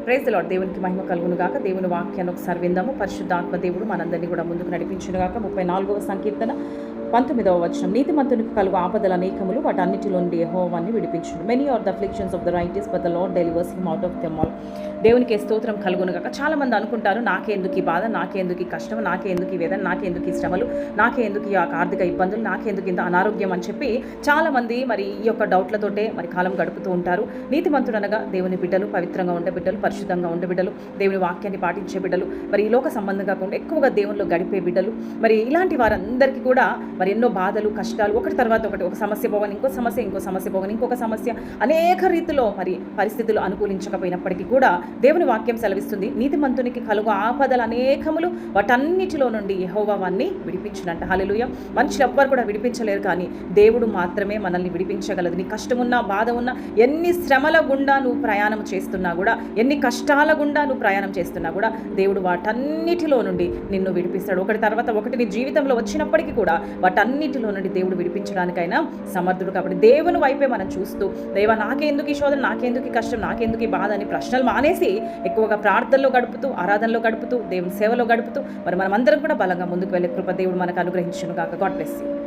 Praise the lord. దేవునికి మహిమ కలుగును గాక. దేవుని వాక్యాన్ని ఒకసారి విందాము. పరిశుద్ధాత్మ దేవుడు మనందరినీ కూడా ముందుకు నడిపించును గాక. 34వ సంకీర్తన 19వ వచనం. నీతిమంతునికి కలుగు ఆపదల అనేకములు, వాటన్నిటిలో నుండి యెహోవాని విడిపించును. Many are the afflictions of the righteous but the lord delivers him out of them all. దేవునికి స్తోత్రం కలుగును గాక. చాలా మంది అనుకుంటారు, నాకెందుకు ఈ బాధ, నాకెందుకు ఈ కష్టం, నాకెందుకు ఈ వేదన, నాకెందుకు ఈ శ్రమలు, నాకెందుకు ఈ ఆర్థిక ఇబ్బందులు, నాకెందుకు ఇంత అనారోగ్యం అని చెప్పి చాలామంది మరి ఈ యొక్క డౌట్లతోటే మరి కాలం గడుపుతూ ఉంటారు. నీతిమంతుడు అనగా దేవుని బిడ్డలు, పవిత్రంగా ఉండే బిడ్డలు, పరిశుద్ధంగా ఉండే బిడ్డలు, దేవుని వాక్యాన్ని పాటించే బిడ్డలు, మరి ఈ లోక సంబంధం కాకుండా ఎక్కువగా దేవునిలో గడిపే బిడ్డలు. మరి ఇలాంటి వారందరికీ కూడా మరి ఎన్నో బాధలు, కష్టాలు, ఒకటి తర్వాత ఒకటి, ఒక సమస్య పోవని ఇంకో సమస్య పోవని ఇంకొక సమస్య, అనేక రీతిలో మరి పరిస్థితులు అనుకూలించకపోయినప్పటికీ కూడా దేవుని వాక్యం సెలవిస్తుంది, నీతిమంతునికి కలుగు ఆపదలు అనేకములు, వాటన్నిటిలో నుండి యెహోవా వాన్ని విడిపించునంట. హల్లెలూయా. మనుషులు ఎవ్వరు కూడా విడిపించలేరు, కానీ దేవుడు మాత్రమే మనల్ని విడిపించగలదు. నీ కష్టం ఉన్నా, బాధ ఉన్నా, ఎన్ని శ్రమల గుండా నువ్వు ప్రయాణం చేస్తున్నా కూడా, ఎన్ని కష్టాల గుండా నువ్వు ప్రయాణం చేస్తున్నా కూడా దేవుడు వాటన్నిటిలో నుండి నిన్ను విడిపిస్తాడు. ఒకటి తర్వాత ఒకటి నీ జీవితంలో వచ్చినప్పటికీ కూడా వాటన్నిటిలో నుండి దేవుడు విడిపించడానికైనా సమర్థుడు. కాబట్టి దేవుని వైపే మనం చూస్తూ, దేవా నాకెందుకు ఈ శోధన, నాకెందుకు ఈ కష్టం, నాకెందుకు ఈ బాధ అని ప్రశ్నలు మానేసి ఎక్కువగా ప్రార్థనలో గడుపుతూ, ఆరాధనలో గడుపుతూ, దేవుని సేవలో గడుపుతూ మరి మనమందరం కూడా బలంగా ముందుకు వెళ్ళే కృప దేవుడు మనకు అనుగ్రహించును గాక. God bless you.